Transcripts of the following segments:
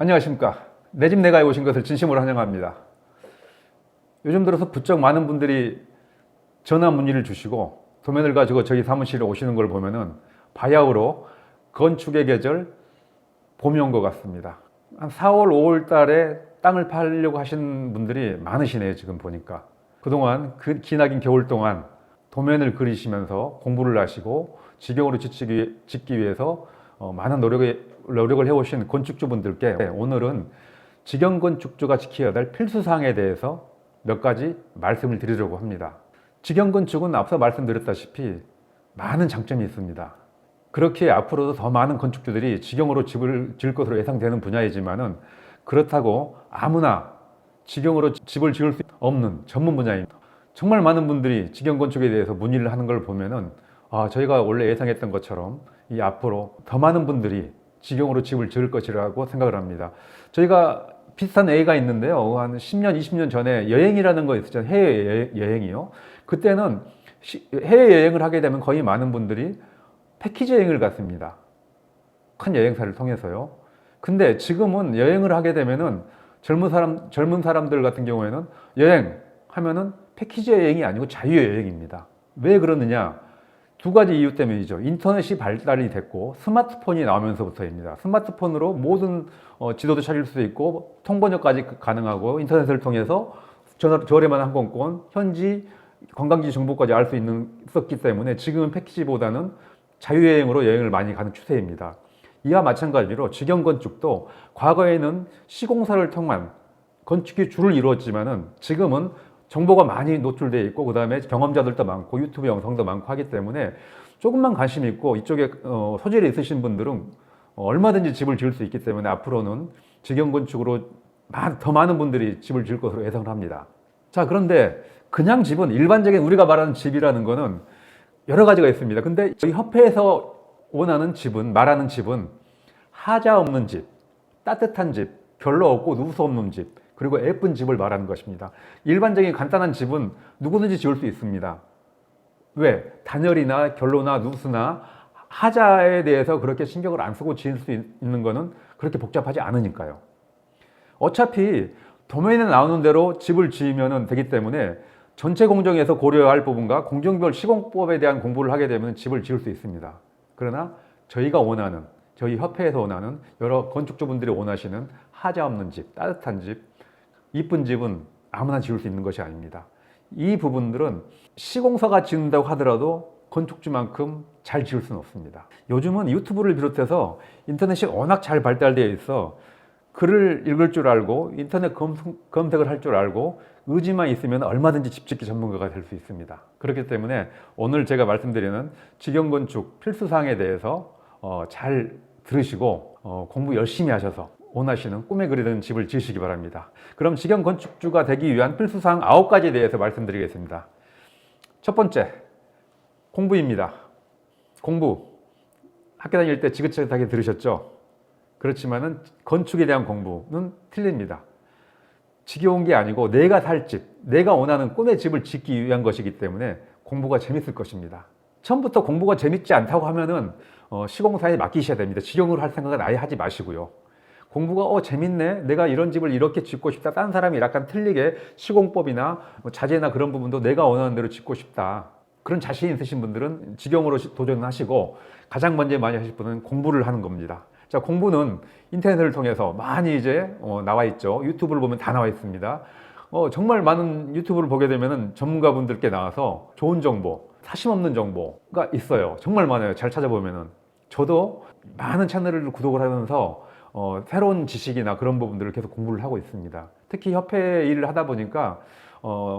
안녕하십니까. 내 집 내가에 오신 것을 진심으로 환영합니다. 요즘 들어서 부쩍 많은 분들이 전화 문의를 주시고 도면을 가지고 저희 사무실에 오시는 걸 보면은 바야흐로 건축의 계절 봄이 온 것 같습니다. 한 4월, 5월 달에 땅을 팔려고 하시는 분들이 많으시네요. 지금 보니까. 그동안 그 기나긴 겨울 동안 도면을 그리시면서 공부를 하시고 직영으로 짓기 위해서 많은 노력을 해오신 건축주분들께 오늘은 직영건축주가 지켜야 될 필수사항에 대해서 몇 가지 말씀을 드리려고 합니다. 직영건축은 앞서 말씀드렸다시피 많은 장점이 있습니다. 그렇게 앞으로도 더 많은 건축주들이 직영으로 집을 지을 것으로 예상되는 분야이지만은 그렇다고 아무나 직영으로 집을 지을 수 없는 전문 분야입니다. 정말 많은 분들이 직영건축에 대해서 문의를 하는 걸 보면은 저희가 원래 예상했던 것처럼 이 앞으로 더 많은 분들이 직영으로 집을 지을 것이라고 생각을 합니다. 저희가 비슷한 A가 있는데요. 한 10년, 20년 전에 여행이라는 거 있었죠. 해외여행이요. 그때는 해외여행을 하게 되면 거의 많은 분들이 패키지 여행을 갔습니다. 큰 여행사를 통해서요. 근데 지금은 여행을 하게 되면은 젊은 사람들 같은 경우에는 여행 하면은 패키지 여행이 아니고 자유여행입니다. 왜 그러느냐? 두 가지 이유 때문이죠. 인터넷이 발달이 됐고 스마트폰이 나오면서부터입니다. 스마트폰으로 모든 지도도 찾을 수 있고 통번역까지 가능하고 인터넷을 통해서 저렴한 항공권, 현지 관광지 정보까지 알 수 있었기 때문에 지금은 패키지보다는 자유여행으로 여행을 많이 가는 추세입니다. 이와 마찬가지로 직영건축도 과거에는 시공사를 통한 건축이 주를 이루었지만은 지금은 정보가 많이 노출되어 있고 그 다음에 경험자들도 많고 유튜브 영상도 많고 하기 때문에 조금만 관심 있고 이쪽에 소질이 있으신 분들은 얼마든지 집을 지을 수 있기 때문에 앞으로는 직영건축으로 더 많은 분들이 집을 지을 것으로 예상을 합니다. 자, 그런데 그냥 집은 일반적인 우리가 말하는 집이라는 거는 여러 가지가 있습니다. 근데 저희 협회에서 말하는 집은 하자 없는 집, 따뜻한 집, 별로 없고 누수 없는 집, 그리고 예쁜 집을 말하는 것입니다. 일반적인 간단한 집은 누구든지 지을 수 있습니다. 왜? 단열이나 결로나 누수나 하자에 대해서 그렇게 신경을 안 쓰고 지을 수 있는 거는 그렇게 복잡하지 않으니까요. 어차피 도면에 나오는 대로 집을 지으면 되기 때문에 전체 공정에서 고려해야 할 부분과 공정별 시공법에 대한 공부를 하게 되면 집을 지을 수 있습니다. 그러나 저희 협회에서 원하는 여러 건축주분들이 원하시는 하자 없는 집, 따뜻한 집, 이쁜 집은 아무나 지을 수 있는 것이 아닙니다. 이 부분들은 시공사가 지은다고 하더라도 건축주만큼 잘 지을 수는 없습니다. 요즘은 유튜브를 비롯해서 인터넷이 워낙 잘 발달되어 있어 글을 읽을 줄 알고 인터넷 검색을 할 줄 알고 의지만 있으면 얼마든지 집짓기 전문가가 될 수 있습니다. 그렇기 때문에 오늘 제가 말씀드리는 직영건축 필수사항에 대해서 잘 들으시고 공부 열심히 하셔서 원하시는 꿈에 그리는 집을 지으시기 바랍니다. 그럼 직영건축주가 되기 위한 필수사항 9가지에 대해서 말씀드리겠습니다. 첫 번째, 공부입니다. 공부. 학교 다닐 때 지긋지긋하게 들으셨죠? 그렇지만은 건축에 대한 공부는 틀립니다. 지겨운 게 아니고 내가 살 집, 내가 원하는 꿈의 집을 짓기 위한 것이기 때문에 공부가 재밌을 것입니다. 처음부터 공부가 재밌지 않다고 하면은 시공사에 맡기셔야 됩니다. 직영으로 할 생각은 아예 하지 마시고요. 공부가 재밌네, 내가 이런 집을 이렇게 짓고 싶다, 다른 사람이 약간 틀리게 시공법이나 자재나 그런 부분도 내가 원하는 대로 짓고 싶다, 그런 자신 있으신 분들은 직영으로 도전하시고 가장 먼저 많이 하실 분은 공부를 하는 겁니다. 자, 공부는 인터넷을 통해서 많이 이제 나와 있죠. 유튜브를 보면 다 나와 있습니다. 정말 많은 유튜브를 보게 되면은 전문가분들께 나와서 좋은 정보, 사심없는 정보가 있어요. 정말 많아요. 잘 찾아보면은. 저도 많은 채널을 구독을 하면서 새로운 지식이나 그런 부분들을 계속 공부를 하고 있습니다. 특히 협회 일을 하다 보니까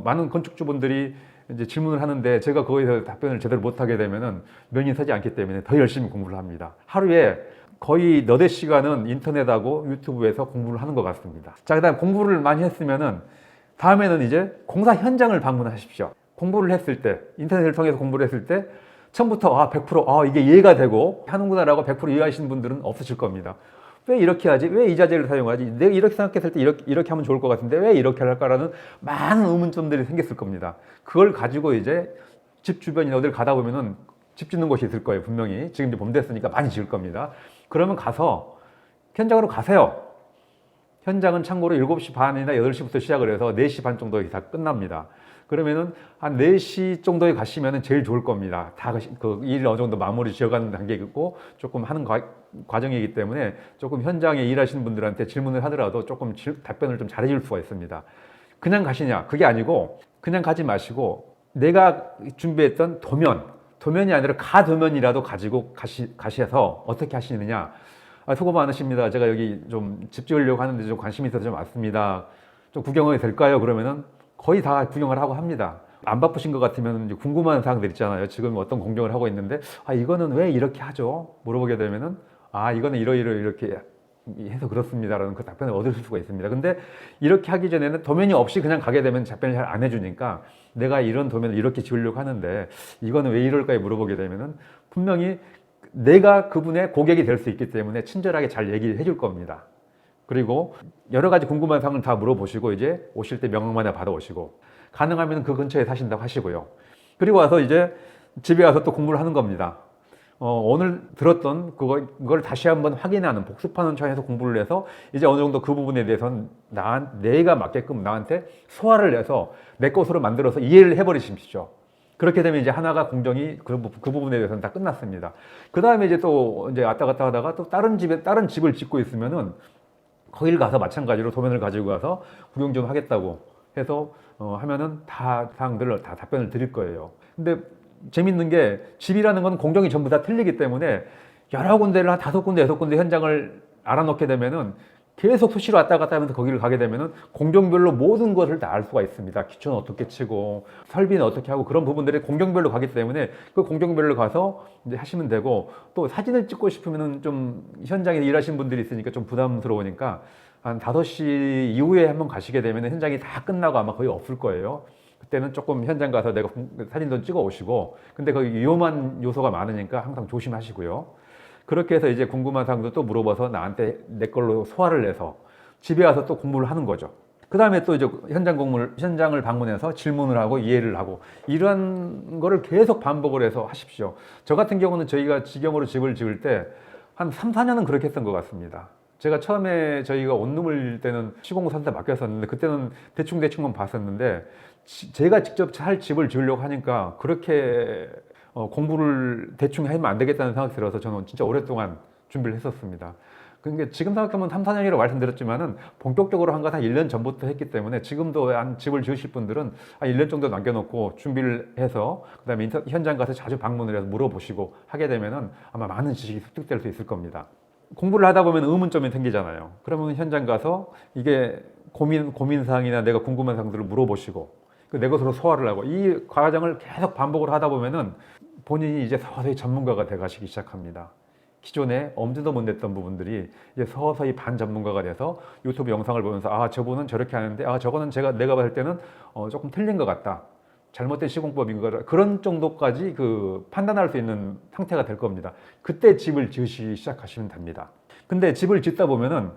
많은 건축주분들이 이제 질문을 하는데 제가 거기에 대해서 답변을 제대로 못하게 되면은 면이 서지 않기 때문에 더 열심히 공부를 합니다. 하루에 거의 너댓 시간은 인터넷하고 유튜브에서 공부를 하는 것 같습니다. 자, 그 다음 공부를 많이 했으면은 다음에는 이제 공사 현장을 방문하십시오. 공부를 했을 때, 인터넷을 통해서 공부를 했을 때 처음부터 100% 이게 이해가 되고 하는구나라고 100% 이해하시는 분들은 없으실 겁니다. 왜 이렇게 하지? 왜 이 자재를 사용하지? 내가 이렇게 생각했을 때 이렇게 하면 좋을 것 같은데 왜 이렇게 할까라는 많은 의문점들이 생겼을 겁니다. 그걸 가지고 이제 집 주변이나 어딜 가다 보면은 집 짓는 곳이 있을 거예요. 분명히. 지금 이제 봄 됐으니까 많이 지을 겁니다. 그러면 가서 현장으로 가세요. 현장은 참고로 7시 반이나 8시부터 시작을 해서 4시 반 정도에 다 끝납니다. 그러면은 한 4시 정도에 가시면 제일 좋을 겁니다. 다 그 일 어느 정도 마무리 지어가는 단계이고 조금 하는 과정이기 때문에 조금 현장에 일하시는 분들한테 질문을 하더라도 조금 답변을 좀 잘해줄 수가 있습니다. 그냥 가시냐? 그게 아니고 그냥 가지 마시고 내가 준비했던 도면이 아니라 가도면이라도 가지고 가셔서 어떻게 하시느냐? 수고 많으십니다. 제가 여기 좀 집 지으려고 하는데 좀 관심이 있어서 좀 왔습니다. 좀 구경이 될까요? 그러면은 거의 다 구경을 하고 합니다. 안 바쁘신 것 같으면 이제 궁금한 사항들 있잖아요. 지금 어떤 공정을 하고 있는데 이거는 왜 이렇게 하죠? 물어보게 되면은 이거는 이렇게 해서 그렇습니다라는 그 답변을 얻을 수가 있습니다. 근데 이렇게 하기 전에는 도면이 없이 그냥 가게 되면 답변을 잘 안 해주니까 내가 이런 도면을 이렇게 지으려고 하는데 이거는 왜 이럴까요? 물어보게 되면은 분명히 내가 그분의 고객이 될 수 있기 때문에 친절하게 잘 얘기를 해줄 겁니다. 그리고 여러 가지 궁금한 사항을 다 물어보시고 이제 오실 때 명함만 받아오시고 가능하면 그 근처에 사신다고 하시고요. 그리고 와서 이제 집에 와서 또 공부를 하는 겁니다. 오늘 들었던 그걸 다시 한번 확인하는 복습하는 차원에서 공부를 해서 이제 어느 정도 그 부분에 대해서는 내가 맞게끔 나한테 소화를 해서 내 것으로 만들어서 이해를 해버리십시오. 그렇게 되면 이제 하나가 공정이 그 부분에 대해서는 다 끝났습니다. 그 다음에 이제 또 이제 왔다 갔다 하다가 또 다른 집을 짓고 있으면은 거길 가서 마찬가지로 도면을 가지고 가서 구경 좀 하겠다고 해서 하면은 다 사항들을 다 답변을 드릴 거예요. 근데 재밌는 게 집이라는 건 공정이 전부 다 틀리기 때문에 여러 군데를 한 5군데, 6군데 현장을 알아놓게 되면은 계속 수시로 왔다 갔다 하면서 거기를 가게 되면은 공정별로 모든 것을 다 알 수가 있습니다. 기초는 어떻게 치고 설비는 어떻게 하고 그런 부분들이 공정별로 가기 때문에 그 공정별로 가서 이제 하시면 되고 또 사진을 찍고 싶으면은 좀 현장에 일하시는 분들이 있으니까 좀 부담스러우니까 한 5시 이후에 한번 가시게 되면 현장이 다 끝나고 아마 거의 없을 거예요. 그때는 조금 현장 가서 내가 사진도 찍어 오시고 근데 거기 위험한 요소가 많으니까 항상 조심하시고요. 그렇게 해서 이제 궁금한 사항도 또 물어봐서 나한테 내 걸로 소화를 내서 집에 와서 또 공부를 하는 거죠. 그 다음에 또 이제 현장을 방문해서 질문을 하고 이해를 하고 이런 거를 계속 반복을 해서 하십시오. 저 같은 경우는 저희가 직영으로 집을 지을 때 한 3, 4년은 그렇게 했던 것 같습니다. 제가 처음에 저희가 원룸을 때는 시공사한테 맡겼었는데 그때는 대충만 봤었는데 제가 직접 살 집을 지으려고 하니까 그렇게 공부를 대충 하면 안 되겠다는 생각이 들어서 저는 진짜 오랫동안 준비를 했었습니다. 그러니까 지금 생각하면 3, 4년이라고 말씀드렸지만은 본격적으로 한 건 한 1년 전부터 했기 때문에 지금도 한 집을 지으실 분들은 한 1년 정도 남겨놓고 준비를 해서 그다음에 현장 가서 자주 방문을 해서 물어보시고 하게 되면은 아마 많은 지식이 습득될 수 있을 겁니다. 공부를 하다 보면 의문점이 생기잖아요. 그러면 현장 가서 이게 고민사항이나 내가 궁금한 사항들을 물어보시고 내 것으로 소화를 하고 이 과정을 계속 반복을 하다 보면은 본인이 이제 서서히 전문가가 돼 가시기 시작합니다. 기존에 엄두도 못 냈던 부분들이 이제 서서히 반전문가가 돼서 유튜브 영상을 보면서 저분은 저렇게 하는데 저거는 내가 봤을 때는 조금 틀린 것 같다. 잘못된 시공법인 것 같다. 그런 정도까지 판단할 수 있는 상태가 될 겁니다. 그때 집을 지으시기 시작하시면 됩니다. 근데 집을 짓다 보면은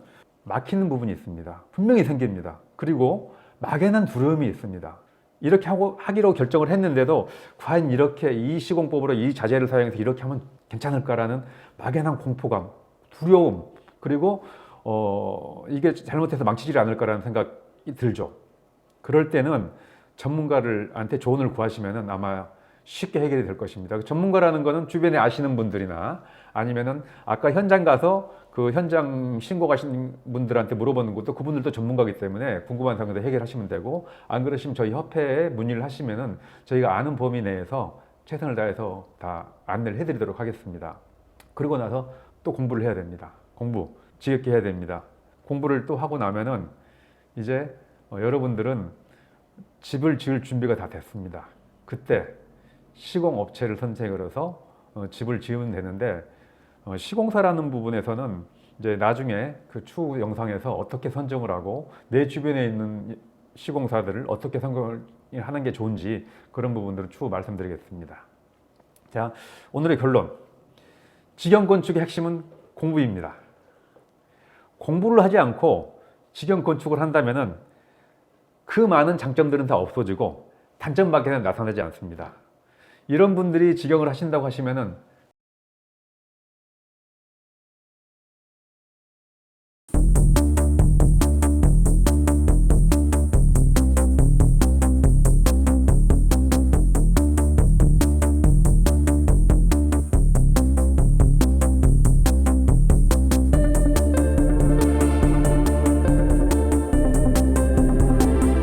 막히는 부분이 있습니다. 분명히 생깁니다. 그리고 막연한 두려움이 있습니다. 이렇게 하기로 결정을 했는데도 과연 이렇게 이 시공법으로 이 자재를 사용해서 이렇게 하면 괜찮을까라는 막연한 공포감, 두려움, 그리고 이게 잘못해서 망치지 않을까라는 생각이 들죠. 그럴 때는 전문가한테 조언을 구하시면은 아마 쉽게 해결이 될 것입니다. 전문가라는 거는 주변에 아시는 분들이나 아니면은 아까 현장 가서 그 현장 신고 가신 분들한테 물어보는 것도 그분들도 전문가이기 때문에 궁금한 사항도 해결하시면 되고 안 그러시면 저희 협회에 문의를 하시면은 저희가 아는 범위 내에서 최선을 다해서 다 안내를 해드리도록 하겠습니다. 그리고 나서 또 공부를 해야 됩니다. 공부 지겹게 해야 됩니다. 공부를 또 하고 나면은 이제 여러분들은 집을 지을 준비가 다 됐습니다. 그때 시공업체를 선택을 해서 집을 지으면 되는데 시공사라는 부분에서는 이제 나중에 그 추후 영상에서 어떻게 선정을 하고 내 주변에 있는 시공사들을 어떻게 선정을 하는 게 좋은지 그런 부분들을 추후 말씀드리겠습니다. 자, 오늘의 결론. 직영건축의 핵심은 공부입니다. 공부를 하지 않고 직영건축을 한다면은 그 많은 장점들은 다 없어지고 단점밖에는 나타나지 않습니다. 이런 분들이 직영을 하신다고 하시면은